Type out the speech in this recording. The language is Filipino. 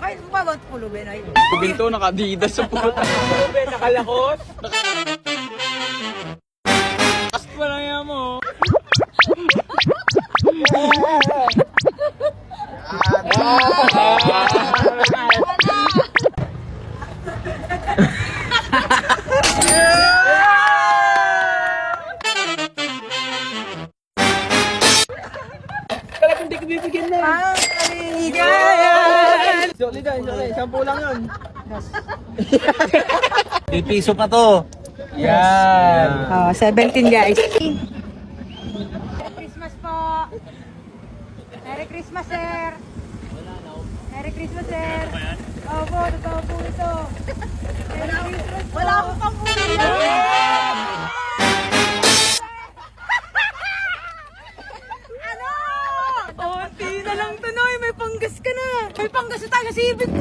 Ay, bawat pulubin ay. Binto, naka-Adidas sa puta. Pulubin, nakalakot. Kast pa lang yan mo. Talagang hindi ko bibigyan na. Ang kaligayahan. Sukli dyan, sukli. 10 lang yun. 3 piso pa to. Yan. Oh, 17 guys. Merry Christmas po. Merry Christmas, sir. Merry Christmas, sir. Opo, totoo po ito. Merry Christmas po. Wala akong pang-uwi. Ano? Konti na lang to, Noy. May panggas ka na. May panggas na tayo sa ibig.